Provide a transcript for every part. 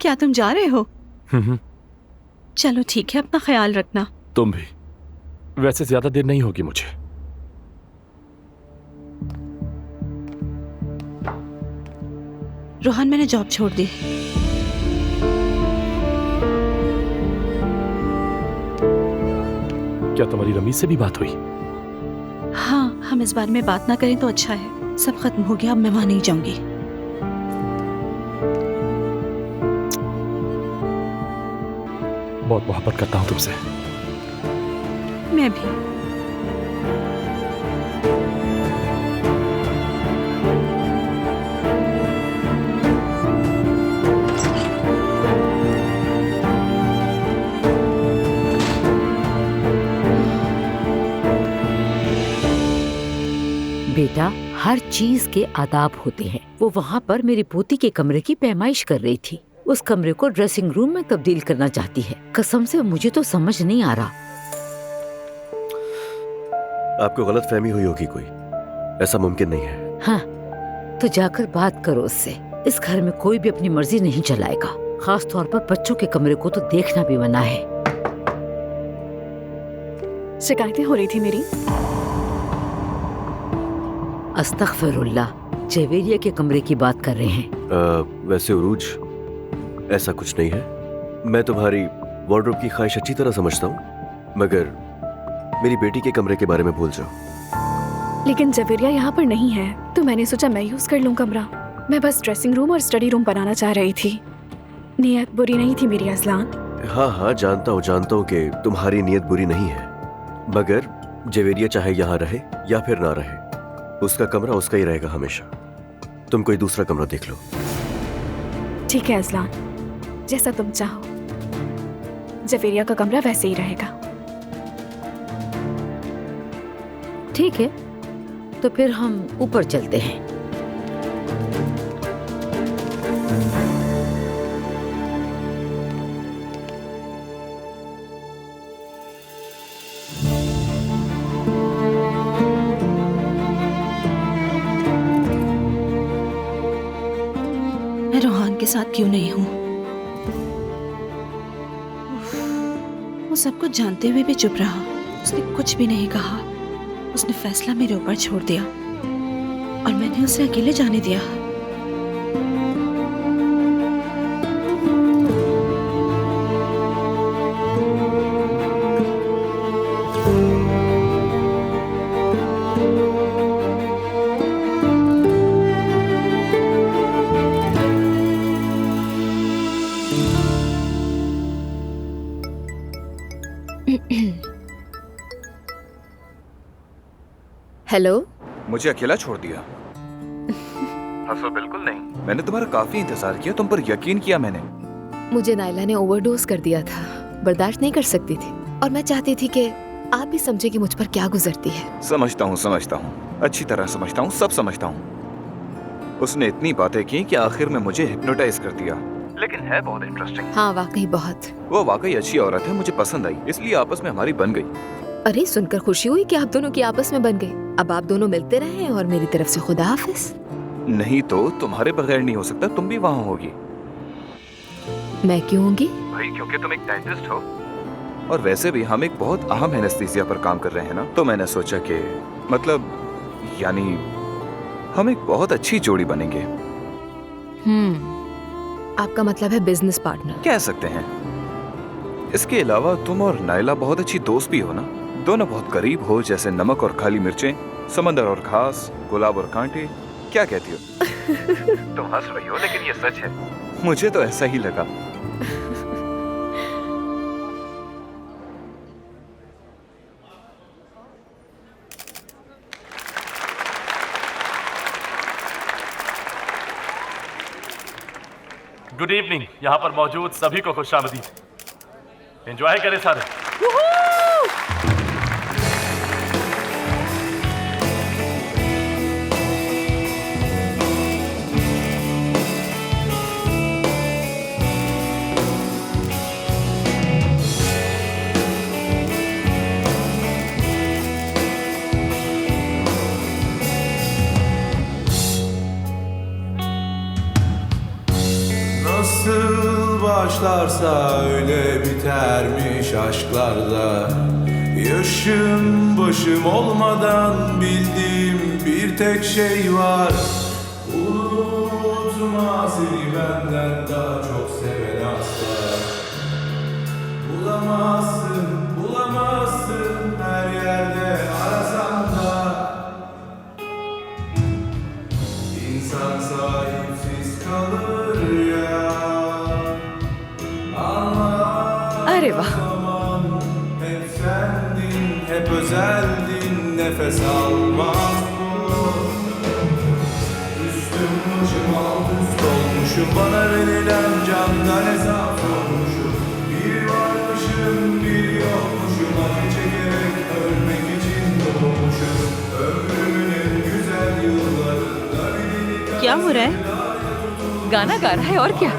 क्या तुम जा रहे हो? हम्म। चलो ठीक है, अपना ख्याल रखना। तुम भी। वैसे ज्यादा देर नहीं होगी मुझे। रोहन, मैंने जॉब छोड़ दी। क्या तुम्हारी रमीज से भी बात हुई? हाँ, हम इस बारे में बात ना करें तो अच्छा है। सब खत्म हो गया, अब मैं वहां नहीं जाऊंगी। बहुत मोहब्बत करता हूं तुमसे। मैं भी। बेटा, हर चीज के आदाब होते हैं। वो वहाँ पर मेरी पोती के कमरे की पैमाइश कर रही थी। उस कमरे को ड्रेसिंग रूम में तब्दील करना चाहती है। कसम से मुझे तो समझ नहीं आ रहा। आपको गलत फहमी हुई होगी कोई, ऐसा मुमकिन नहीं है। हाँ, तो जाकर बात करो उससे। इस घर में कोई भी अपनी मर्जी नहीं चलाएगा। खास तौर पर बच्चों के कमरे को तो देखना भी मना है। शिकायतें हो रही थी मेरी। अस्तगफिरुल्लाह, जवेरिया के कमरे की बात कर रहे हैं। वैसे उरूज, ऐसा कुछ नहीं है। मैं तुम्हारी वार्डरोब की ख्वाहिश अच्छी तरह समझता हूँ, मगर मेरी बेटी के कमरे के बारे में भूल जाओ। लेकिन जवेरिया यहाँ पर नहीं है, तो मैंने सोचा मैं यूज कर लूँ कमरा। मैं बस ड्रेसिंग रूम और स्टडी रूम बनाना चाह रही थी। नियत बुरी नहीं थी मेरी अज़लान। हाँ हाँ, जानता हूँ कि तुम्हारी नीयत बुरी नहीं है, मगर जवेरिया चाहे यहाँ रहे या फिर ना रहे, उसका कमरा उसका ही रहेगा हमेशा। तुम कोई दूसरा कमरा देख लो। ठीक है अज़लान, जैसा तुम चाहो। जवेरिया का कमरा वैसे ही रहेगा। ठीक है, तो फिर हम ऊपर चलते हैं। मैं रोहन के साथ क्यों नहीं हूँ? वो सब कुछ जानते हुए भी चुप रहा। उसने कुछ भी नहीं कहा। उसने फैसला मेरे ऊपर छोड़ दिया और मैंने उसे अकेले जाने दिया। हेलो। मुझे अकेला छोड़ दिया? हंसो बिल्कुल नहीं, मैंने तुम्हारा काफी इंतजार किया, तुम पर यकीन किया मैंने। मुझे नायला ने ओवरडोज कर दिया था, बर्दाश्त नहीं कर सकती थी, और मैं चाहती थी कि आप भी समझे कि मुझ पर क्या गुजरती है। समझता हूँ, अच्छी तरह समझता हूँ, सब समझता हूँ। उसने इतनी बातें की कि आखिर में मुझे हिप्नोटाइज कर दिया, लेकिन है बहुत इंटरेस्टिंग। हाँ, वाकई बहुत। वो वाकई अच्छी औरत है, मुझे पसंद आई, इसलिए आपस में हमारी बन गई। अरे, सुनकर खुशी हुई कि आप दोनों की आपस में बन गई। अब आप दोनों मिलते रहे और मेरी तरफ से खुदा हाफिज। नहीं तो तुम्हारे बगैर नहीं हो सकता, तुम भी वहाँ होगी। मैं क्यों होंगी? भाई, क्योंकि तुम एक डेंटिस्ट हो, और वैसे भी हम एक बहुत अहम एनेस्थीसिया पर काम कर रहे हैं ना, तो मैंने सोचा कि यानी हम एक बहुत अच्छी जोड़ी बनेंगे। आपका मतलब है बिजनेस पार्टनर? कह सकते हैं। इसके अलावा तुम और नायला बहुत अच्छी दोस्त भी हो ना, दोनों बहुत करीब हो, जैसे नमक और खाली मिर्चें, समंदर और घास, गुलाब और कांटे। क्या कहती हो? तुम हंस रही हो, लेकिन ये सच है। मुझे तो ऐसा ही लगा। Good evening. यहाँ पर मौजूद सभी को खुशामदीद। एंजॉय करें सारे। Nasıl başlarsa öyle bitermiş aşklarda. Yaşım başım olmadan bildiğim bir tek şey var. Unutma, seni benden daha çok seven asla. Bulamazsın, bulamazsın her yerde arasan da. İnsan sahipsiz kalır ya. अरे वाह, Zaman hep sendin, hep özeldin, nefes almaz bu. Üstüm başım alt üst olmuşum, bana verilen candan hesap sormuşum. Bir varmışım, bir yokmuşum, acı çekerek ölmek için doğmuşum. Ömrümün en güzel yıllarında bir delik क्या हो रहा है? गाना गा रहा है और क्या?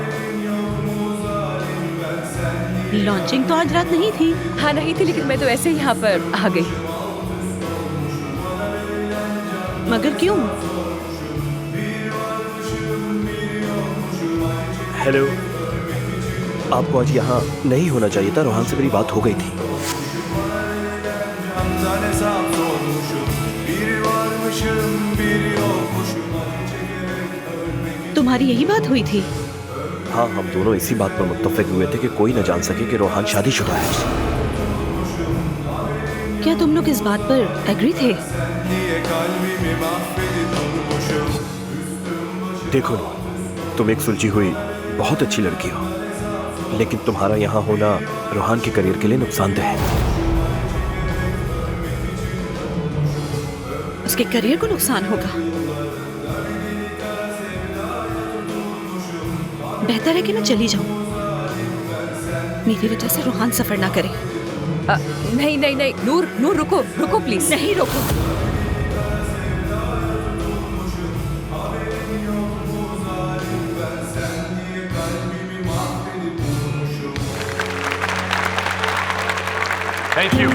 लॉन्चिंग तो आज रात नहीं थी। हाँ नहीं थी, लेकिन मैं तो ऐसे ही यहाँ पर आ गई। मगर क्यों? हेलो, आपको आज यहाँ नहीं होना चाहिए था। रोहान से मेरी बात हो गई थी। candan hesap sormuşum. Bir varmışım, bir yokmuşum, acı çekerek ölmek. तुम्हारी यही बात हुई थी? हाँ, हम दोनों इसी बात पर मुत्तफिक हुए थे कि कोई न जान सके कि रोहान शादीशुदा है। क्या तुम लोग इस बात पर एग्री थे? Niye kalbimi mahvedip durmuşum? देखो, तुम एक सुलझी हुई बहुत अच्छी लड़की हो, लेकिन तुम्हारा यहाँ होना रोहान के करियर के लिए नुकसानदेह है। उसके करियर को नुकसान होगा। बेहतर है कि मैं चली जाऊं। मेरी वजह से रोहान सफर ना करे। नहीं नहीं नहीं, नूर नूर रुको रुको प्लीज। नहीं रोको। Thank you.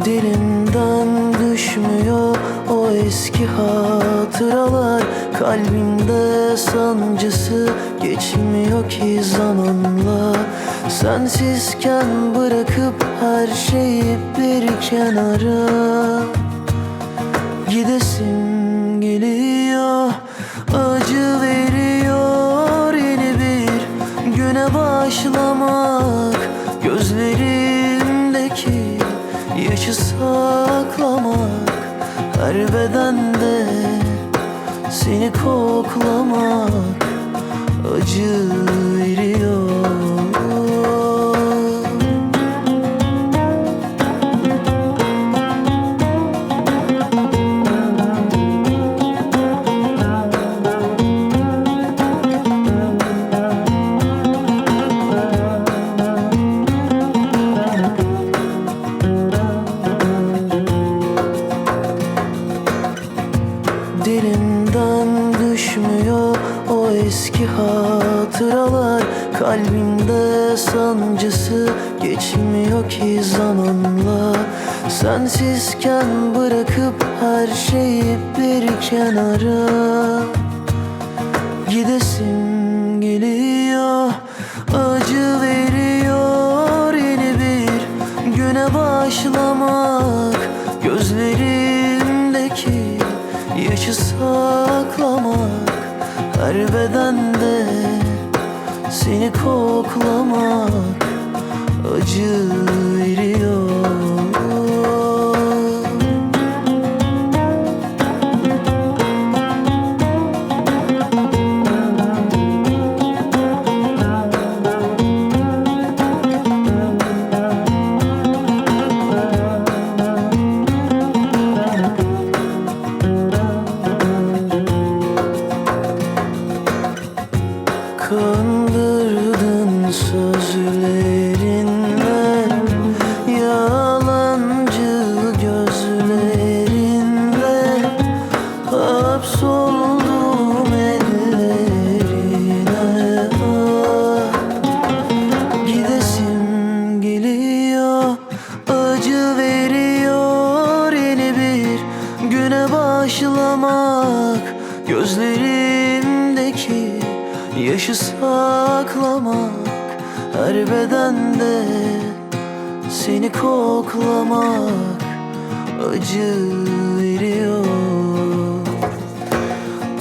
Dilimden düşmüyor o eski hatıralar. Kalbimde sancısı geçmiyor ki zamanla. Sensizken bırakıp her şeyi bir kenara gidesim geliyor. Acı veriyor yeni bir güne başlamak. Gözlerimdeki yaşı saklamak, her bedende seni koklamak acı veriyor. Dilimden düşmüyor o eski hatıralar. Kalbimde sancısı geçmiyor ki zamanla. Sensizken bırakıp her şeyi bir kenara gidesim geliyor. Acı veriyor yeni bir güne başlamak. Gözlerimdeki yaşı saklamak, her bedende seni koklamak acı veriyor. Kandırdın sözlerinle, yalancı gözlerinle. saklamak, her bedende seni koklamak acı veriyor.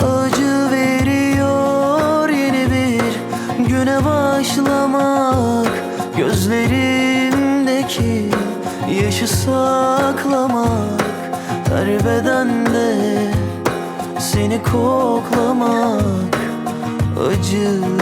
Acı veriyor yeni bir güne başlamak, gözlerimdeki yaşı saklamak, her bedende seni koklamak acı veriyor.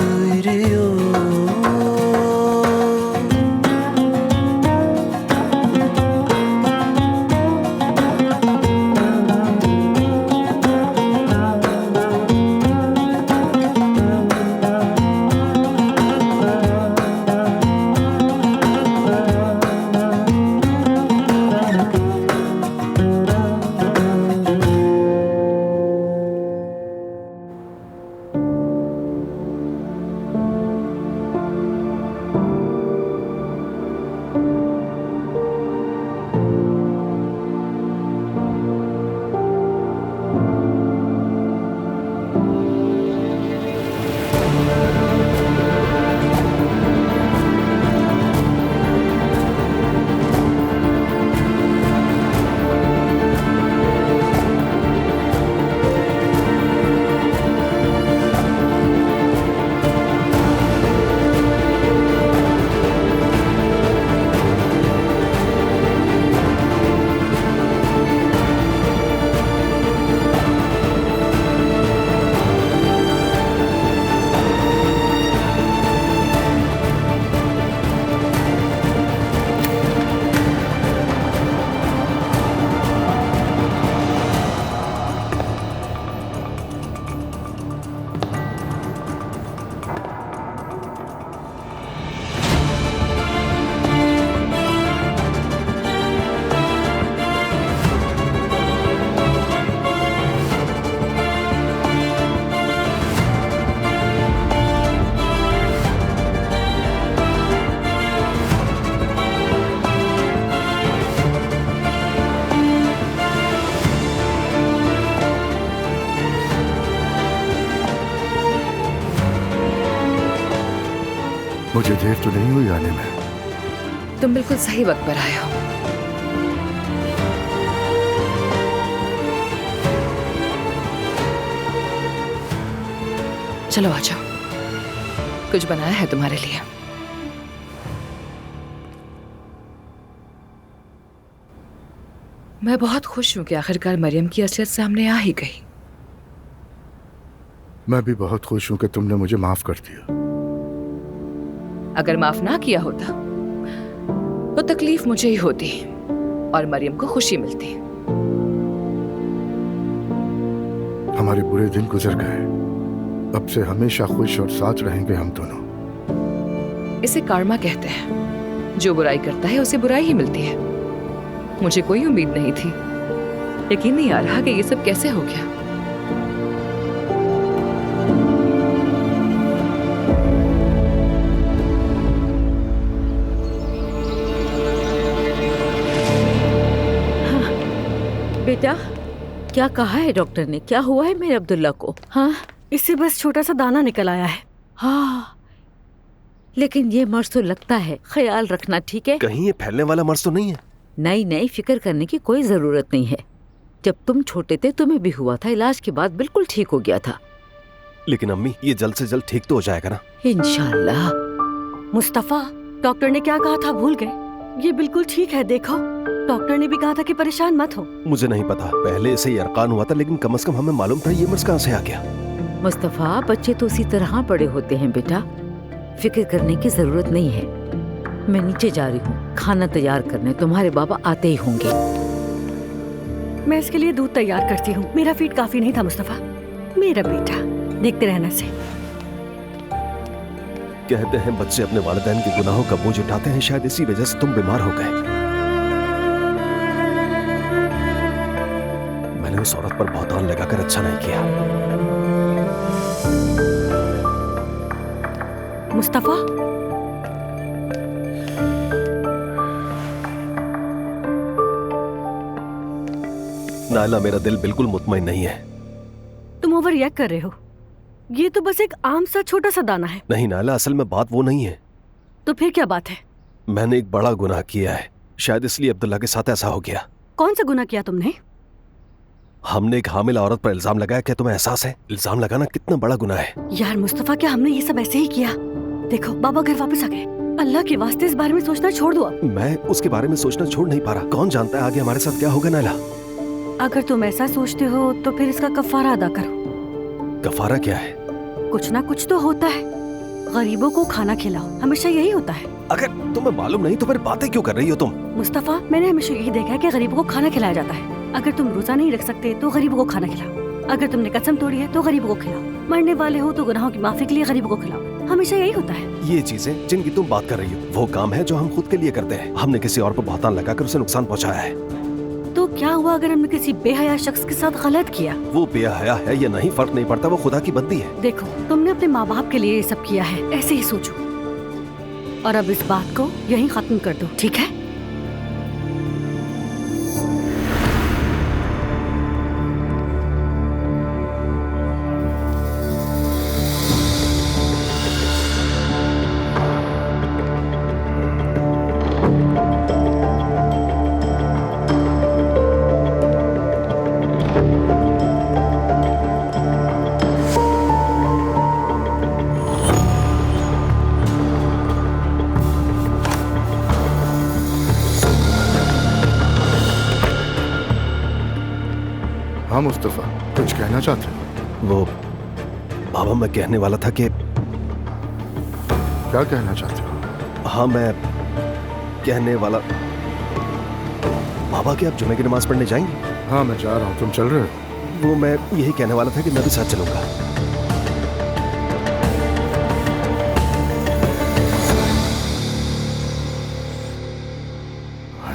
मुझे देर तो नहीं हुई आने में? तुम बिल्कुल सही वक्त पर आए हो। चलो आ जाओ, कुछ बनाया है तुम्हारे लिए। मैं बहुत खुश हूं कि आखिरकार मरियम की असलियत सामने आ ही गई। मैं भी बहुत खुश हूं कि तुमने मुझे माफ कर दिया। अगर माफ ना किया होता तो तकलीफ मुझे ही होती और मरियम को खुशी मिलती। हमारे बुरे दिन गुजर गए, अब से हमेशा खुश और साथ रहेंगे हम दोनों। इसे कर्मा कहते हैं, जो बुराई करता है उसे बुराई ही मिलती है। मुझे कोई उम्मीद नहीं थी, यकीन नहीं आ रहा कि ये सब कैसे हो गया। बेटा, क्या कहा है डॉक्टर ने? क्या हुआ है मेरे अब्दुल्ला को? हाँ, इससे बस छोटा सा दाना निकल आया है। हाँ, लेकिन ये मर्ज तो लगता है, ख्याल रखना, ठीक है? कहीं ये फैलने वाला मर्ज तो नहीं है? नहीं, फिक्र करने की कोई जरूरत नहीं है। जब तुम छोटे थे तुम्हें भी हुआ था, इलाज के बाद बिल्कुल ठीक हो गया था। लेकिन अम्मी, ये जल्द से जल्द ठीक तो हो जाएगा ना? इंशाल्लाह। मुस्तफा, डॉक्टर ने क्या कहा था भूल गए? ये बिल्कुल ठीक है, देखो डॉक्टर ने भी कहा था कि परेशान मत हो। मुझे नहीं पता, पहले से ही अरकान हुआ था, लेकिन कम से कम हमें मालूम था ये मर्ज कहाँ से आ गया। मुस्तफा, बच्चे तो उसी तरह बड़े होते हैं बेटा, फिक्र करने की जरूरत नहीं है। मैं नीचे जा रही हूँ खाना तैयार करने, तुम्हारे बाबा आते ही होंगे। मैं इसके लिए दूध तैयार करती हूँ। मेरा फीड काफी नहीं था मुस्तफा। मेरा बेटा, देखते रहना से। कहते हैं बच्चे अपने वालिदैन के गुनाहों का बोझ उठाते हैं, शायद इसी वजह से तुम बीमार हो गए। मैंने उस औरत पर बहुत आन लगाकर अच्छा नहीं किया। मुस्तफा, नायला, मेरा दिल बिल्कुल मुतमईन नहीं है। तुम ओवर रिएक्ट कर रहे हो। ये तो बस एक आम सा छोटा सा दाना है। नहीं नायला, असल में बात वो नहीं है। तो फिर क्या बात है? मैंने एक बड़ा गुनाह किया है, शायद इसलिए अब्दुल्ला के साथ ऐसा हो गया। कौन सा गुनाह किया तुमने? हमने एक हामिल औरत पर इल्जाम लगाया। क्या तुम्हें एहसास है इल्जाम लगाना कितना बड़ा गुनाह है? यार मुस्तफा, क्या हमने ये सब ऐसे ही किया? देखो बाबा घर वापस आ गए। अल्लाह के वास्ते इस बारे में सोचना छोड़ दो अब। मैं उसके बारे में सोचना छोड़ नहीं पा रहा। कौन जानता है आगे हमारे साथ क्या होगा नायला। अगर तुम ऐसा सोचते हो तो फिर इसका कफारा अदा करो। कफारा क्या है? कुछ ना कुछ तो होता है। गरीबों को खाना खिलाओ, हमेशा यही होता है। अगर तुम्हें मालूम नहीं तो फिर बातें क्यों कर रही हो तुम? मुस्तफा, मैंने हमेशा यही देखा है कि गरीबों को खाना खिलाया जाता है। अगर तुम रोजा नहीं रख सकते तो गरीबों को खाना खिलाओ। अगर तुमने कसम तोड़ी है तो गरीबों को खिलाओ। मरने वाले हो तो गुनाहों की माफी के लिए गरीबों को खिलाओ। हमेशा यही होता है। ये चीजें जिनकी तुम बात कर रही हो वो काम है जो हम खुद के लिए करते हैं। हमने किसी और पर बहतान लगाकर उसे नुकसान पहुंचाया है। तो क्या हुआ अगर हमने किसी बेहया शख्स के साथ गलत किया? वो बेहया है या नहीं फर्क नहीं पड़ता, वो खुदा की बंदी है। देखो, तुमने अपने माँ बाप के लिए ये सब किया है, ऐसे ही सोचो। और अब इस बात को यहीं खत्म कर दो, ठीक है? हाँ मुस्तफा, कुछ कहना चाहते हो? वो बाबा, मैं कहने वाला था कि क्या कहना चाहते हो? हाँ, मैं कहने वाला बाबा कि आप जुमे की नमाज पढ़ने जाएंगे? हाँ मैं जा रहा हूँ, तुम चल रहे हो? वो मैं यही कहने वाला था कि मैं भी साथ चलूंगा।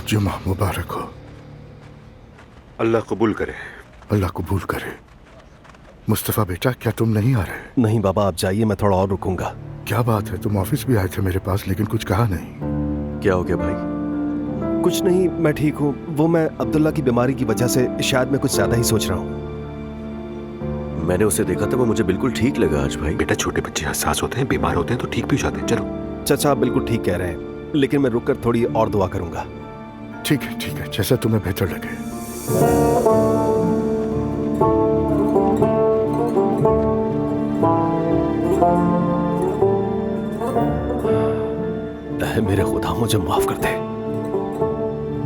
जुमा मुबारक हो। अल्लाह कबूल करे। अल्लाह कबूल करे। मुस्तफा बेटा, क्या तुम नहीं आ रहे? नहीं बाबा, आप जाइए, मैं थोड़ा और रुकूंगा। क्या बात है, तुम ऑफिस भी आए थे मेरे पास लेकिन कुछ कहा नहीं। क्या हो गया भाई? कुछ नहीं, मैं ठीक हूँ। वो मैं अब्दुल्ला की बीमारी की वजह से शायद मैं कुछ ज्यादा ही सोच रहा हूँ। मैंने उसे देखा था, वो मुझे बिल्कुल ठीक लगा आज भाई। बेटा, छोटे बच्चे हसास होते हैं, बीमार होते हैं तो ठीक भी हो जाते हैं। चलो। चाचा आप बिल्कुल ठीक कह रहे हैं, लेकिन मैं रुककर थोड़ी और दुआ करूंगा। ठीक है, जैसा तुम्हें बेहतर लगे। मेरे खुदा, मुझे माफ कर दे।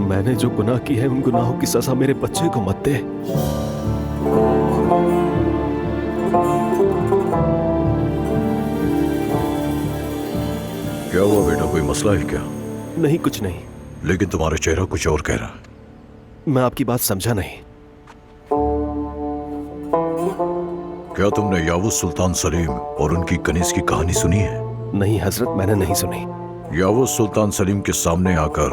मैंने जो गुनाह की है उन गुनाहों की सजा मेरे बच्चे को मत दे। क्या हुआ बेटा, कोई मसला है क्या? नहीं, कुछ नहीं। लेकिन तुम्हारा चेहरा कुछ और कह रहा है। मैं आपकी बात समझा नहीं। क्या तुमने यावुस सुल्तान सलीम और उनकी कनीज की कहानी सुनी है? नहीं हजरत, मैंने नहीं सुनी। यावुस सुल्तान सलीम के सामने आकर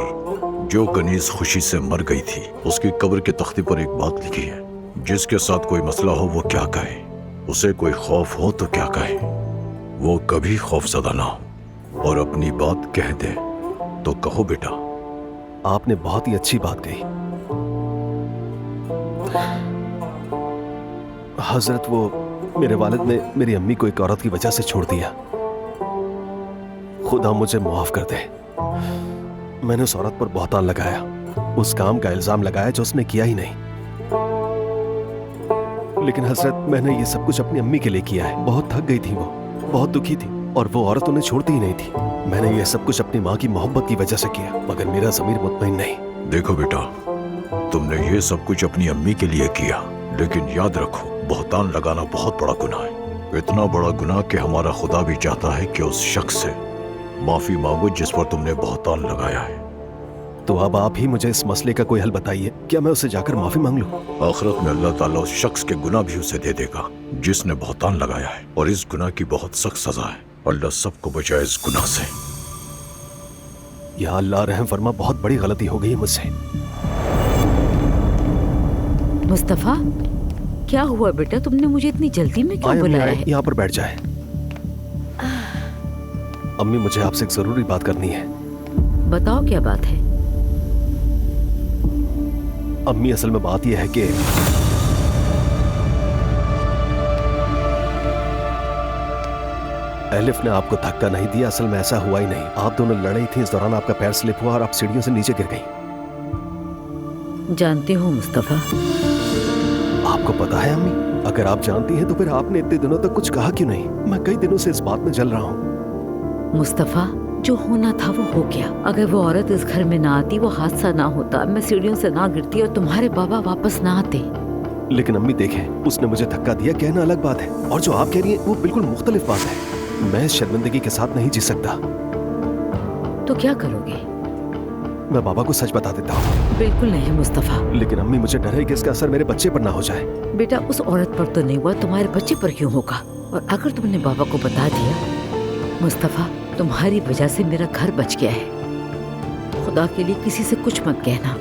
जो कनीज खुशी से मर गई थी, उसकी कब्र के तख्ते पर एक बात लिखी है, जिसके साथ कोई मसला हो वो क्या कहे, उसे कोई खौफ हो तो क्या कहे, वो कभी खौफजदा ना हो और अपनी बात कह दे। तो कहो बेटा। आपने बहुत ही अच्छी बात कही हजरत। वो मेरे वालिद ने मेरी अम्मी को एक औरत की वजह से छोड़ दिया। खुदा मुझे माफ कर दे। मैंने उस औरत पर बहतान लगाया, उस काम का इल्जाम लगाया जो उसने किया ही नहीं। लेकिन हजरत, मैंने ये सब कुछ अपनी अम्मी के लिए किया है। बहुत थक गई थी वो, बहुत दुखी थी और वो औरत उन्हें छोड़ती ही नहीं थी। मैंने ये सब कुछ अपनी माँ की मोहब्बत की वजह से किया, मगर मेरा ज़मीर मुतमईन नहीं। देखो बेटा, तुमने ये सब कुछ अपनी अम्मी के लिए किया, लेकिन याद रखो बहतान लगाना बहुत बड़ा गुनाह है। इतना बड़ा गुनाह कि हमारा खुदा भी चाहता है कि उस शख्स से माफी मांगो जिस पर तुमने बहतान लगाया है। तो अब आप ही मुझे इस मसले का कोई हल बताइए। क्या मैं उससे जाकर माफी मांग लूं? आखिरत में अल्लाह ताला उस शख्स के गुनाह भी उसे दे देगा जिसने बहतान लगाया है, और इस गुनाह की बहुत सख्त सजा है। अल्लाह सबको बचाए इस गुनाह से। या अल्लाह रहम फरमा, बहुत बड़ी गलती हो गई मुझसे। मुस्तफा, क्या हुआ बेटा? तुमने मुझे इतनी जल्दी में क्यों बुलाया है? यहाँ पर बैठ जाए। अम्मी, मुझे आपसे एक जरूरी बात करनी है। बताओ क्या बात है? अम्मी, असल में बात यह है कि एलिफ ने आपको धक्का नहीं दिया, असल में ऐसा हुआ ही नहीं। आप दोनों लड़े थी, इस दौरान आपका पैर स्लिप हुआ और आप सीढ़ियों से नीचे गिर गई। जानते हो मुस्तफा, आपको पता है अम्मी, अगर आप जानती हैं तो फिर आपने इतने दिनों तक कुछ कहा क्यों नहीं? मैं कई दिनों से इस बात में जल रहा हूँ। मुस्तफा, जो होना था वो हो गया। अगर वो औरत इस घर में ना आती, वो हादसा ना होता, मैं सीढ़ियों से ना गिरती और तुम्हारे बाबा वापस ना आते। लेकिन अम्मी देखें, उसने मुझे धक्का दिया, कहना अलग बात है, और जो आप कह रही हैं वो बिल्कुल मुख्तलिफ बात है। मैं इस शर्मिंदगी के साथ नहीं जी सकता। तो क्या करोगे? मैं बाबा को सच बता देता हूँ। बिल्कुल नहीं मुस्तफा। लेकिन अम्मी मुझे डर है कि इसका असर मेरे बच्चे पर ना हो जाए। बेटा, उस औरत पर तो नहीं हुआ, तुम्हारे बच्चे पर क्यों होगा? और अगर तुमने बाबा को बता दिया, मुस्तफा, तुम्हारी वजह से मेरा घर बच गया है। खुदा के लिए किसी से कुछ मत कहना,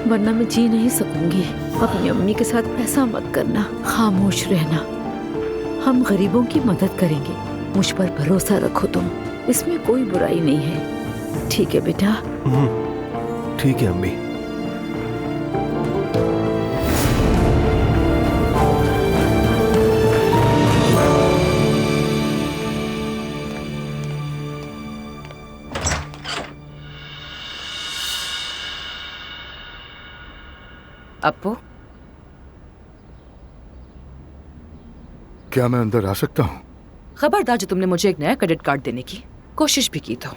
वरना मैं जी नहीं सकूंगी। अपनी अम्मी के साथ ऐसा मत करना, खामोश रहना। हम गरीबों की मदद करेंगे, मुझ पर भरोसा रखो तुम, इसमें कोई बुराई नहीं है। ठीक है बेटा? ठीक है अम्मी। अप्पू, क्या मैं अंदर आ सकता हूँ? खबरदार, जो तुमने मुझे एक नया क्रेडिट कार्ड देने की कोशिश भी की तो।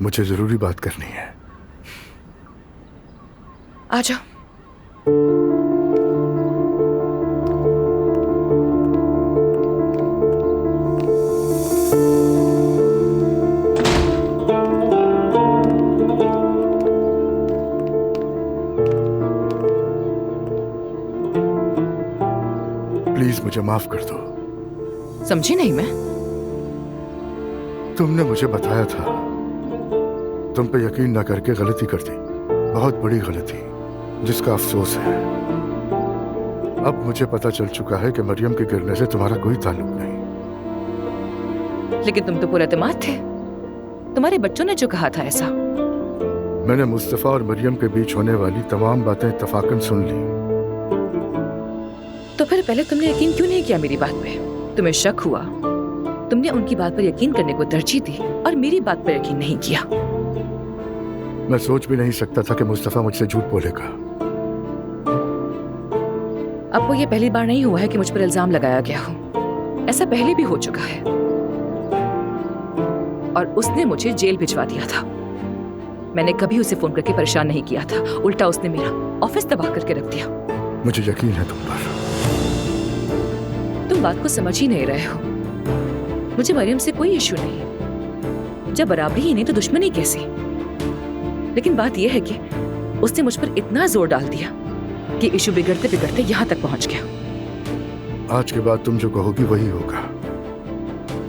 मुझे जरूरी बात करनी है। आ जाओ। प्लीज मुझे माफ कर दो। समझी नहीं मैं? तुमने मुझे बताया था, तुम पे यकीन न करके गलती कर दी, बहुत बड़ी गलती, जिसका अफसोस है। अब मुझे पता चल चुका है कि मरियम के गिरने से तुम्हारा कोई ताल्लुक नहीं। लेकिन तुम तो पूरे एतमाद थे, तुम्हारे बच्चों ने जो कहा था ऐसा। मैंने मुस्तफा और मरियम के बीच होने वाली तमाम बातें इत्तफाकन सुन ली। तो फिर पहले तुमने यकीन क्यों नहीं किया मेरी बात पे? तुम्हें शक हुआ, तुमने उनकी बात पर यकीन करने को तरजीह दी और मेरी बात पर यकीन नहीं किया। मैं सोच भी नहीं सकता था कि मुस्तफा मुझसे झूठ बोलेगा। अब वो ये पहली बार नहीं हुआ है कि मुझ पर इल्जाम लगाया गया हो, ऐसा पहले भी हो चुका है। और उसने मुझे जेल भिजवा दिया था। मैंने कभी उसे फोन करके परेशान नहीं किया था, उल्टा उसने मेरा ऑफिस तबाह करके रख दिया। मुझे यकीन है तुम पर। तुम बात को समझ ही नहीं रहे हो। मुझे मरियम से कोई इश्यू नहीं, जब बराबरी ही नहीं तो दुश्मनी कैसी? लेकिन बात यह है कि उसने मुझ पर इतना जोर डाल दिया कि इश्यू बिगड़ते बिगड़ते यहाँ तक पहुंच गया। आज के बाद तुम जो कहोगी वही होगा।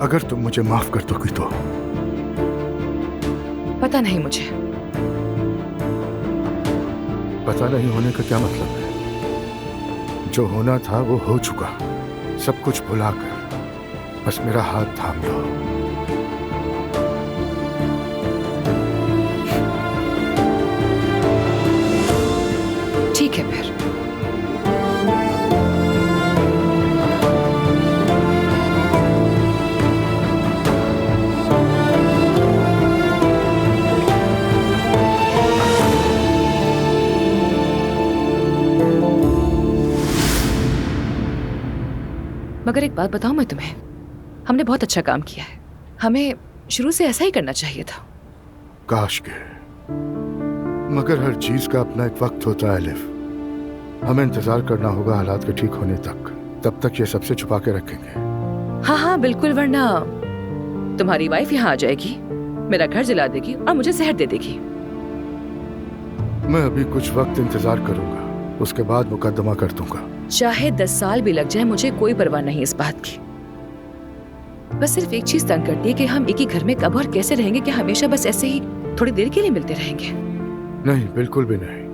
अगर तुम मुझे माफ कर दोगी तो। पता नहीं मुझे। पता नहीं होने का क्या मतलब है? जो होना था वो हो चुका। सब कुछ भुलाकर बस मेरा हाथ थाम लो। ठीक है फिर। मगर एक बात बताऊं मैं तुम्हें, हमने बहुत अच्छा काम किया है। हमें शुरू से ऐसा ही करना चाहिए था। काश के, मगर हर चीज का अपना एक वक्त होता है एलिफ। हमें इंतजार करना होगा हालात के ठीक होने तक। तब तक ये सबसे छुपा के रखेंगे। हाँ हाँ बिल्कुल, वरना तुम्हारी वाइफ यहाँ आ जाएगी, मेरा घर जला देगी और मुझे जहर दे देगी। मैं अभी कुछ वक्त इंतजार करूंगा, उसके बाद मुकदमा कर दूंगा। चाहे 10 साल भी लग जाए, मुझे कोई परवाह नहीं इस बात की। बस सिर्फ एक चीज तंग करती है कि हम एक ही घर में कब और कैसे रहेंगे? कि हमेशा बस ऐसे ही थोड़ी देर के लिए मिलते रहेंगे? नहीं, बिल्कुल भी नहीं।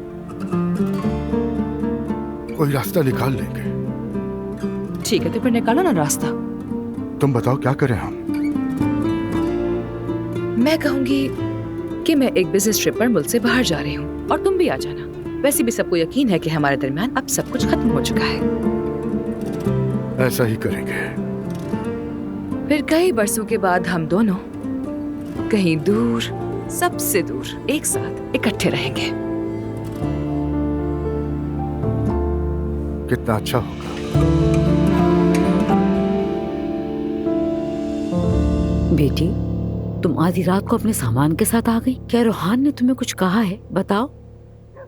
कोई रास्ता निकाल लेंगे। ठीक है, तो फिर निकालो ना रास्ता। तुम बताओ क्या करें हम? मैं कहूंगी कि मैं एक बिजनेस ट्रिप पर मुल्क से बाहर जा रही हूँ और तुम भी आ जाना। वैसे भी सबको यकीन है कि हमारे दरमियान अब सब कुछ खत्म हो चुका है। ऐसा ही करेंगे। फिर कई बरसों के बाद हम दोनों कहीं दूर, सबसे दूर एक साथ इकट्ठे रहेंगे। कितना अच्छा होगा। बेटी, तुम आधी रात को अपने सामान के साथ आ गई। क्या रोहान ने तुम्हें कुछ कहा है? बताओ,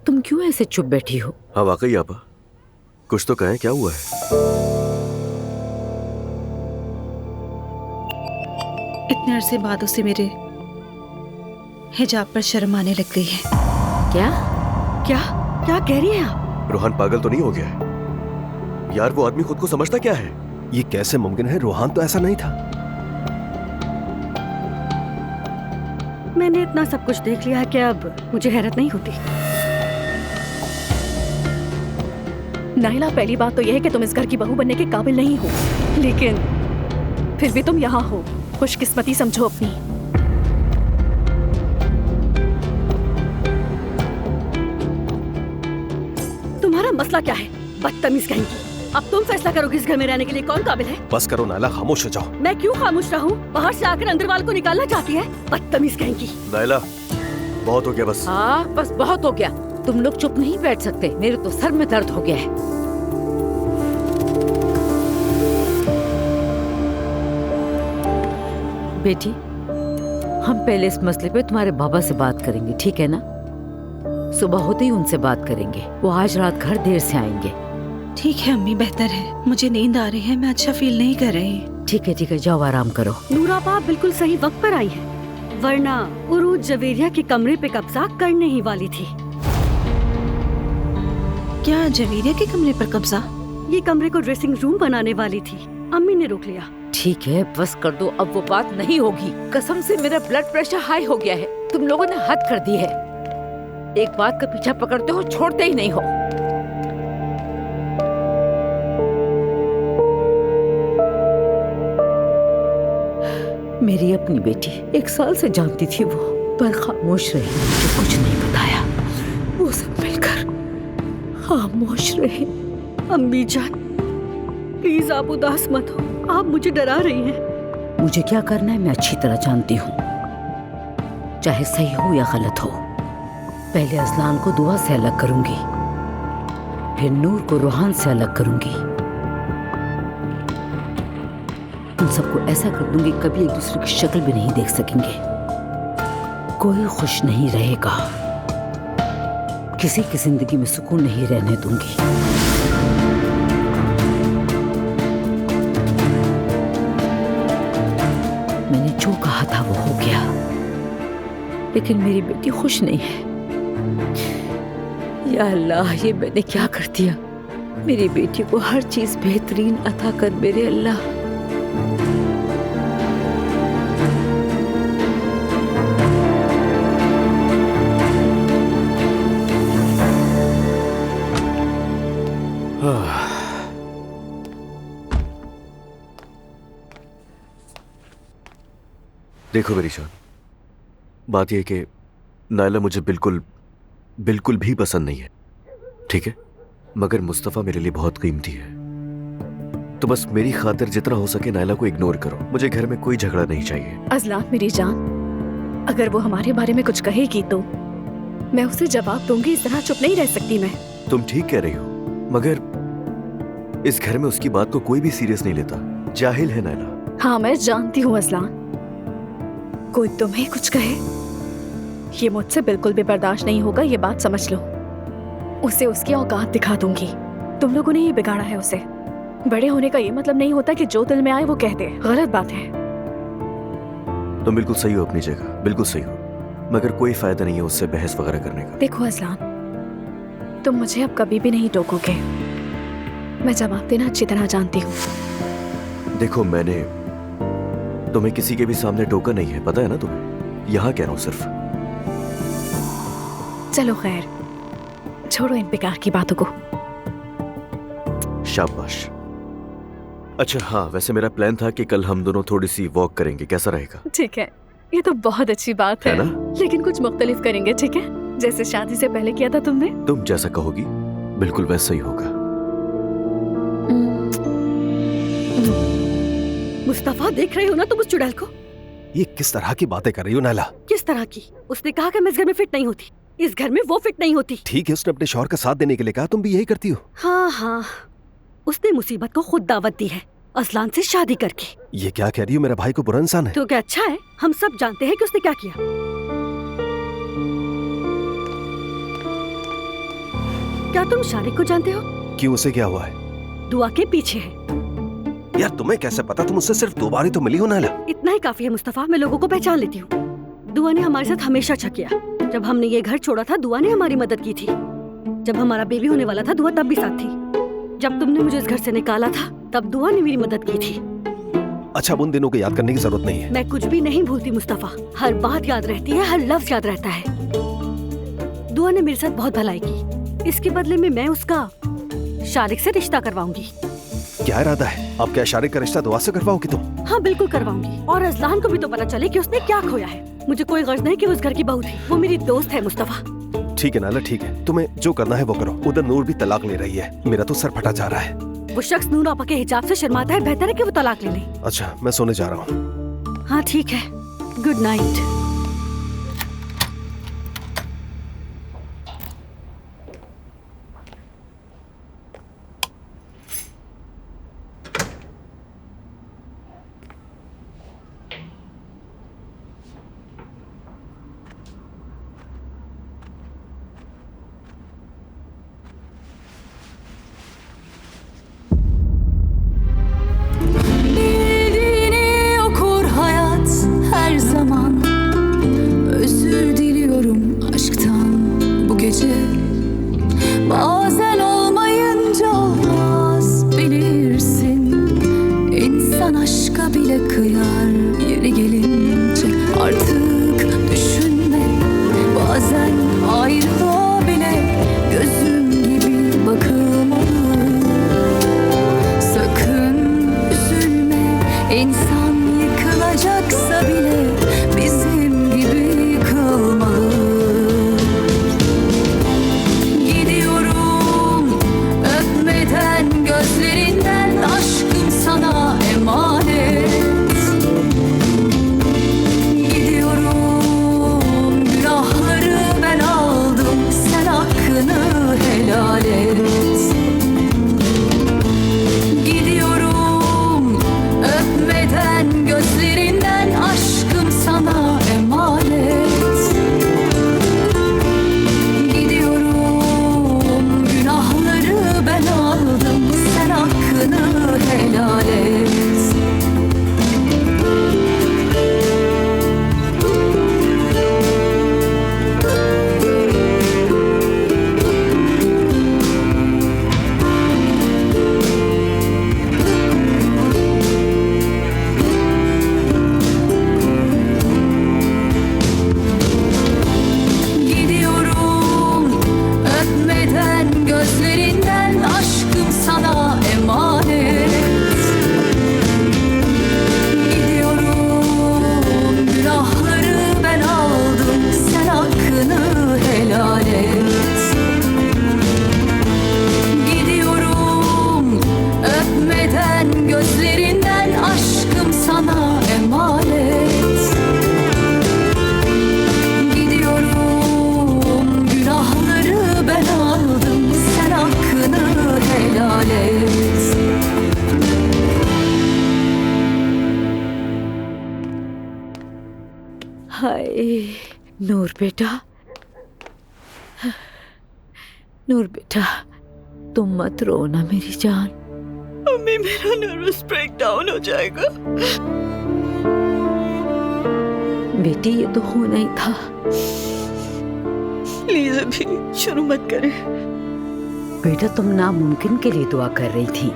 तुम क्यों ऐसे चुप बैठी हो? हाँ वाकई आपा, कुछ तो कहें, क्या हुआ है? इतने अरसे बाद उसे मेरे हिजाब पर शर्म आने लग गई है। क्या क्या क्या कह रही हैं आप? रोहान पागल तो नहीं हो गया है? यार वो आदमी खुद को समझता क्या है? ये कैसे मुमकिन है? रोहान तो ऐसा नहीं था। मैंने इतना सब कुछ देख लिया कि अब मुझे हैरत नहीं होती। नाइला, पहली बात तो यह है कि तुम इस घर की बहू बनने के काबिल नहीं हो, लेकिन फिर भी तुम यहाँ हो। खुशकिस्मती समझो अपनी। तुम्हारा मसला क्या है? बदतमीज कहेंगी। अब तुम फैसला करोगे इस घर में रहने के लिए कौन काबिल है। बस करो नायला, खामोश हो जाओ। मैं क्यों खामोश रहूं? बाहर से आकर अंदर वाल को निकालना चाहती है। बदतमीज कहेंगी। नायला, बहुत हो गया बस। हाँ, बस बहुत हो गया। तुम लोग चुप नहीं बैठ सकते। मेरे तो सर में दर्द हो गया है। बेटी, हम पहले इस मसले पे तुम्हारे बाबा से बात करेंगे, ठीक है ना? सुबह होते ही उनसे बात करेंगे। वो आज रात घर देर से आएंगे। ठीक है अम्मी, बेहतर है। मुझे नींद आ रही है, मैं अच्छा फील नहीं कर रही। ठीक है, जाओ आराम करो। नूरापा बिल्कुल सही वक्त पर आई है, वरना उरूज जवेरिया के कमरे पे कब्जा करने ही वाली थी। क्या जवेरिया के कमरे पर कब्जा? ये कमरे को ड्रेसिंग रूम बनाने वाली थी, अम्मी ने रोक लिया। ठीक है, बस कर दो। अब वो बात नहीं होगी। कसम से मेरा ब्लड प्रेशर हाई हो गया है। तुम लोगों ने हद कर दी है। एक बात का पीछा पकड़ते हो, छोड़ते ही नहीं हो। मेरी अपनी बेटी, 1 साल से जानती थी वो, पर खामोश रही, मुझे कुछ नहीं बताया। वो सब मिलकर खामोश रहे। अम्मी जान, प्लीज आप उदास मत हो, आप मुझे डरा रही हैं। मुझे क्या करना है मैं अच्छी तरह जानती हूँ, चाहे सही हो या गलत हो। पहले अजलान को दुआ से अलग करूंगी, फिर नूर को रोहान से अलग करूंगी। उन सबको ऐसा कर दूंगी कभी एक दूसरे की शक्ल भी नहीं देख सकेंगे। कोई खुश नहीं रहेगा, किसी की जिंदगी में सुकून नहीं रहने दूंगी। मैंने जो कहा था वो हो गया, लेकिन मेरी बेटी खुश नहीं है। या अल्लाह, ये मैंने क्या कर दिया? मेरी बेटी को हर चीज बेहतरीन अता कर मेरे अल्लाह। देखो मेरी जान, बात यह कि नायला मुझे बिल्कुल बिल्कुल भी पसंद नहीं है, ठीक है? मगर मुस्तफा मेरे लिए बहुत कीमती है, तो बस मेरी खातिर जितना हो सके नायला को इग्नोर करो। मुझे घर में कोई झगड़ा नहीं चाहिए। अजलान मेरी जान, अगर वो हमारे बारे में कुछ कहेगी तो मैं उसे जवाब दूंगी। इस तरह चुप नहीं रह सकती मैं। तुम ठीक कह रही हो, मगर इस घर में उसकी बात को कोई भी सीरियस नहीं लेता। जाहिल है नायला। हाँ मैं जानती हूँ अजलान, कोई तुम्हें कुछ कहे ये मुझसे बिल्कुल भी बर्दाश्त नहीं होगा, ये बात समझ लो। उसे उसकी औकात दिखा दूंगी। तुम लोगों ने ही बिगाड़ा है उसे। बड़े होने का ये मतलब नहीं होता कि जो दिल में आए वो कह दे। गलत बात है। तुम बिल्कुल सही हो अपनी जगह, बिल्कुल सही हो, मगर कोई फायदा नहीं है उससे बहस वगैरह करने का। देखो अजलान, तुम मुझे अब कभी भी नहीं टोकोगे। मैं जवाब देना अच्छी तरह जानती हूँ। देखो, मैंने तुम्हें किसी के भी सामने टोका नहीं है, पता है ना तुम्हें। यहाँ कह रहा हूँ सिर्फ। चलो खैर, छोड़ो इन बेकार की बातों को। शाबाश। अच्छा हाँ, वैसे मेरा प्लान था कि कल हम दोनों थोड़ी सी वॉक करेंगे, कैसा रहेगा? ठीक है, ये तो बहुत अच्छी बात है ना? लेकिन कुछ मुख्तलिफ करेंगे, ठीक है? जैसे शादी से पहले किया था तुमने। तुम जैसा कहोगी बिल्कुल वैसा ही होगा। मुस्तफा देख रहे हो ना तुम उस चुड़ैल को? ये किस तरह की बातें कर रही हो नाला? किस तरह की? उसने कहा कि मैं इस घर में फिट नहीं होती, इस घर में वो फिट नहीं होती। ठीक है, उसने अपने शौहर का साथ देने के लिए कहा, तुम भी यही करती हो। हाँ हाँ, उसने मुसीबत को खुद दावत दी है असलान से शादी करके। ये क्या कह रही हो? मेरा भाई को बुरा इंसान है। तो क्या अच्छा है? हम सब जानते हैं कि उसने क्या किया। क्या तुम शारिक को जानते हो? क्यों, उसे क्या हुआ है? दुआ के पीछे है। यार तुम्हें कैसे पता? तुम उससे सिर्फ 2 बार ही तो मिली हो नाला। इतना ही काफी है मुस्तफा, मैं लोगों को पहचान लेती हूँ। दुआ ने हमारे साथ हमेशा अच्छा किया। जब हमने ये घर छोड़ा था दुआ ने हमारी मदद की थी। जब हमारा बेबी होने वाला था दुआ तब भी साथ थी। जब तुमने मुझे इस घर से निकाला था तब दुआ ने मेरी मदद की थी। अच्छा, उन दिनों को याद करने की जरूरत नहीं है। मैं कुछ भी नहीं भूलती मुस्तफा, हर बात याद रहती है, हर लफ्ज याद रहता है। दुआ ने मेरे साथ बहुत भलाई की, इसके बदले में मैं उसका शारिक से रिश्ता करवाऊंगी। क्या इरादा है? अब क्या शारिक का रिश्ता दुआ से करवाओगी तुम? हाँ बिल्कुल करवाऊंगी, और अजलान को भी तो पता चले कि उसने क्या खोया है। मुझे कोई गर्ज नहीं कि वो उस घर की बहू थी, वो मेरी दोस्त है मुस्तफा। ठीक है नाला, ठीक है, तुम्हें जो करना है वो करो। उधर नूर भी तलाक ले रही है, मेरा तो सर फटा जा रहा है। वो शख्स नूर आपा के हिजाब से शर्माता है, बेहतर है कि वो तलाक ले ले। अच्छा, मैं सोने जा रहा हूँ। हाँ ठीक है, good night. Bildiğini okur hayat her zaman. Özür diliyorum aşktan bu gece. Bazen olmayınca olmaz bilirsin. İnsan aşka bile kıyar yeri gelince. Artık düşünme, bazen ayrılığa bile gözüm gibi bakılmalı. Sakın üzülme, insan yıkılacaksa bile bizim gibi yıkılmalı. Gidiyorum öpmeden, gözlerinden, aşkım sana emanet. Gidiyorum, günahları ben aldım, sen hakkını helal et. Gidiyorum öpmeden, gözlerinden, aşkım sana emanet. Gidiyorum, günahları ben aldım, sen hakkını helal et. Gidiyorum öpmeden, gözlerinden, aşkım sana emanet. Gidiyorum, günahları ben aldım, sen hakkını helal et. Gidiyorum öpmeden, gözlerinden, aşkım sana emanet. Gidiyorum, günahları ben aldım, sen hakkını helal et. हाय नूर बेटा, नूर बेटा, तुम मत रो ना मेरी जान। Mummy मेरा nervous breakdown हो जाएगा। बेटी ये तो होना ही था। प्लीज अभी शुरू मत करें। बेटा तुम नामुमकिन के लिए दुआ कर रही थी।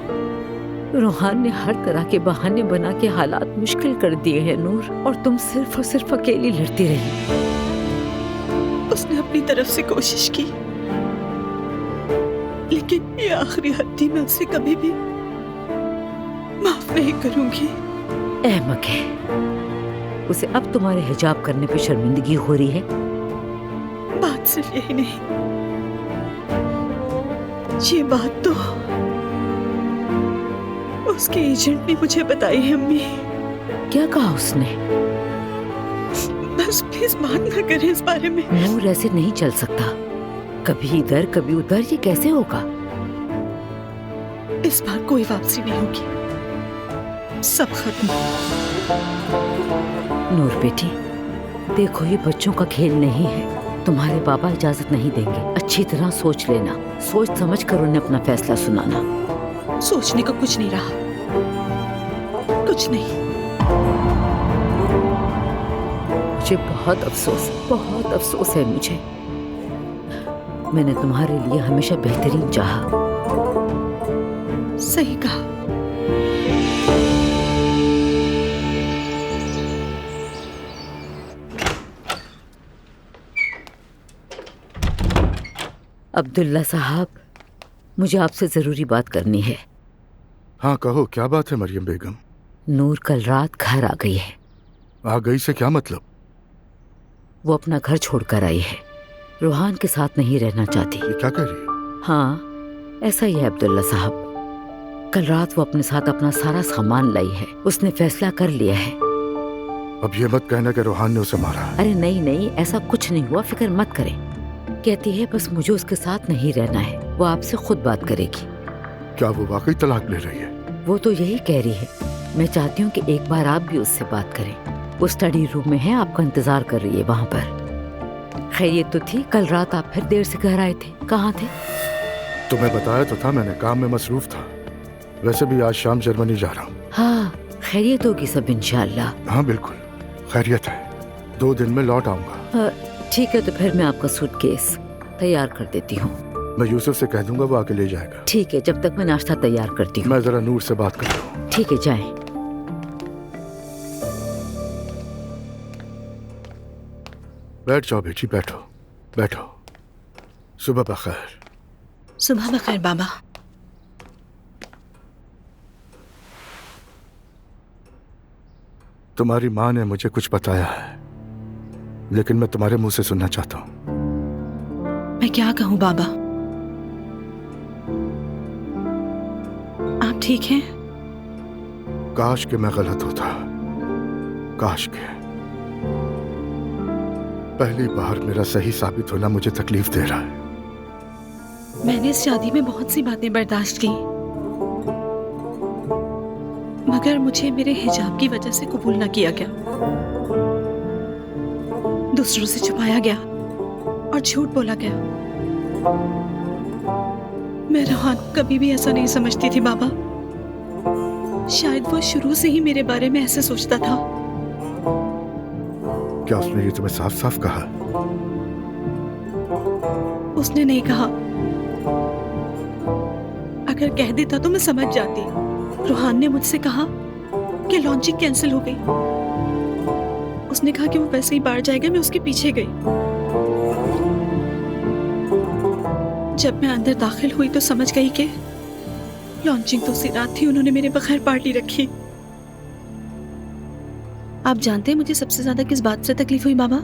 रूहान ने हर तरह के बहाने बना के हालात मुश्किल कर दिए हैं नूर, और तुम सिर्फ और सिर्फ अकेली लड़ती रही। उसने अपनी तरफ से कोशिश की, लेकिन ये आखिरी हद थी, मैं उसे कभी भी माफ नहीं करूंगी। अहमक है, उसे अब तुम्हारे हिजाब करने पे शर्मिंदगी हो रही है। बात सिर्फ यही नहीं, ये बात तो उसके एजेंट ने मुझे बताई है अम्मी। क्या कहा उसने? बस प्लीज बात ना करें इस बारे में। नूर ऐसे नहीं चल सकता, कभी इधर कभी उधर, ये कैसे होगा? इस बार कोई वापसी नहीं होगी, सब खत्म। नूर बेटी, देखो ये बच्चों का खेल नहीं है, तुम्हारे बाबा इजाजत नहीं देंगे। अच्छी तरह सोच लेना, सोच समझ कर उन्हें अपना फैसला सुनाना। सोचने को कुछ नहीं रहा, कुछ नहीं। मुझे बहुत अफसोस है मुझे। मैंने तुम्हारे लिए हमेशा बेहतरीन चाहा। सही कहा। अब्दुल्ला साहब, मुझे आपसे जरूरी बात करनी है। हाँ कहो, क्या बात है मरियम बेगम? नूर कल रात घर आ गई है। आ गई से क्या मतलब? वो अपना घर छोड़कर आई है, रूहान के साथ नहीं रहना चाहती। ये क्या कह रही है? हाँ ऐसा ही है अब्दुल्ला साहब। कल रात वो अपने साथ अपना सारा सामान लाई है। उसने फैसला कर लिया है। अब ये मत कहना कि रूहान ने उसे मारा। अरे नहीं, ऐसा कुछ नहीं हुआ, फिक्र मत करें। कहती है बस मुझे उसके साथ नहीं रहना है, वो आपसे खुद बात करेगी। क्या वो वाकई तलाक ले रही है? वो तो यही कह रही है। मैं चाहती हूँ कि एक बार आप भी उससे बात करें। वो स्टडी रूम में है, आपका इंतजार कर रही है वहाँ पर। खैरियत तो थी? कल रात आप फिर देर से घर आए थे, कहाँ थे? तुम्हें बताया तो था, मैंने काम में मसरूफ था। वैसे भी आज शाम जर्मनी जा रहा हूँ। हाँ खैरियत होगी सब इंशाल्लाह। हाँ बिल्कुल खैरियत है, 2 दिन में लौट आऊंगा। ठीक है, तो फिर मैं आपका सूटकेस तैयार कर देती हूँ। मैं यूसुफ से कह दूंगा, वो आके ले जाएगा। ठीक है, जब तक मैं नाश्ता तैयार करती हूँ। मैं जरा नूर से बात कर लूँ। ठीक है, जाएं। बैठ जाओ बेटी, बैठो बैठो। सुबह बखैर। सुबह बखैर बाबा। तुम्हारी माँ ने मुझे कुछ बताया है, लेकिन मैं तुम्हारे मुंह से सुनना चाहता हूँ। मैं क्या कहूँ बाबा? आप ठीक हैं? काश कि मैं गलत होता, काश के। पहली बार मेरा सही साबित होना मुझे तकलीफ दे रहा है। मैंने इस शादी में बहुत सी बातें बर्दाश्त की, मगर मुझे मेरे हिजाब की वजह से कबूल न किया गया, दूसरों से छुपाया गया और झूठ बोला गया। मैं रूहान को कभी भी ऐसा नहीं समझती थी बाबा। शायद वो शुरू से ही मेरे बारे में ऐसे सोचता था। क्या उसने ये तुम्हें साफ साफ कहा? उसने नहीं कहा, अगर कह देता तो मैं समझ जाती। रूहान ने मुझसे कहा कि लॉन्चिंग कैंसिल हो गई। उसने कहा कि वो वैसे ही बाहर जाएगा। मैं उसके पीछे गई। जब मैं अंदर दाखिल हुई तो समझ गई कि लॉन्चिंग तो उसी रात थी, उन्होंने मेरे बगैर पार्टी रखी। आप जानते हैं मुझे सबसे ज्यादा किस बात से तकलीफ हुई बाबा?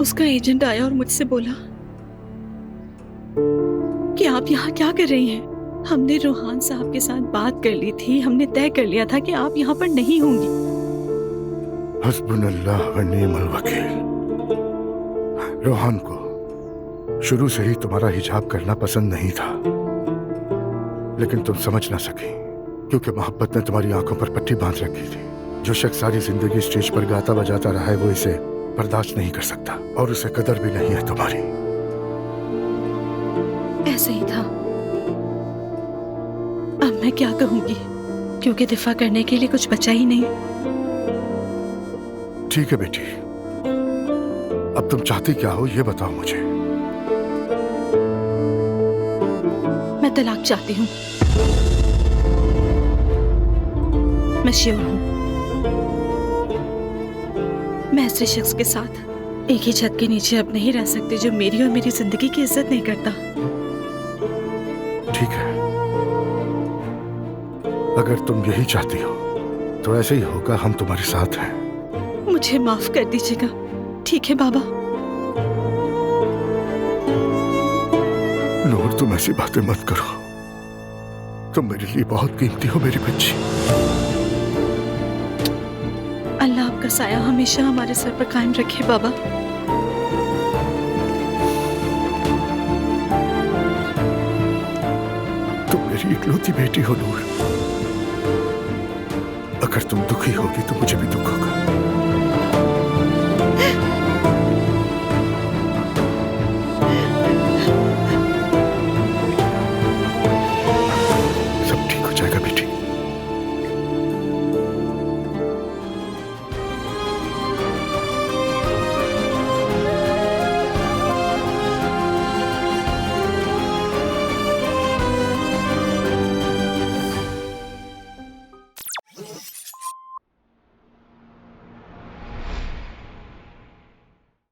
उसका एजेंट आया और मुझसे बोला कि आप यहाँ क्या कर रही हैं? हमने रूहान साहब के साथ बात कर ली थी, हमने तय कर लिया था कि आप यहाँ पर नहीं होंगी। हस्बुनल्लाह व निअमल वकील। रूहान को शुरू से ही तुम्हारा हिजाब करना पसंद नहीं था, लेकिन तुम समझ ना सकी क्योंकि मोहब्बत ने तुम्हारी आंखों पर पट्टी बांध रखी थी। जो शख्स सारी जिंदगी स्टेज पर गाता बजाता रहा है वो इसे बर्दाश्त नहीं कर सकता, और उसे कदर भी नहीं है तुम्हारी। ऐसे ही था। अब मैं क्या कहूंगी, क्योंकि दिफा करने के लिए कुछ बचा ही नहीं। ठीक है बेटी, अब तुम चाहती क्या हो ये बताओ मुझे। मैं तलाक चाहती हूँ। मैं श्योर हूँ मैं ऐसे शख्स के साथ एक ही छत के नीचे अब नहीं रह सकती जो मेरी और मेरी जिंदगी की इज्जत नहीं करता। ठीक है, अगर तुम यही चाहती हो तो ऐसे ही होगा, हम तुम्हारे साथ हैं। मुझे माफ कर दीजिएगा, ठीक है बाबा? नूर तुम ऐसी बातें मत करो। तुम मेरे लिए बहुत कीमती हो मेरी बच्ची। अल्लाह आपका साया हमेशा हमारे सर पर कायम रखे बाबा। तुम मेरी इकलौती बेटी हो नूर। अगर तुम दुखी होगी तो मुझे भी दुख होगा।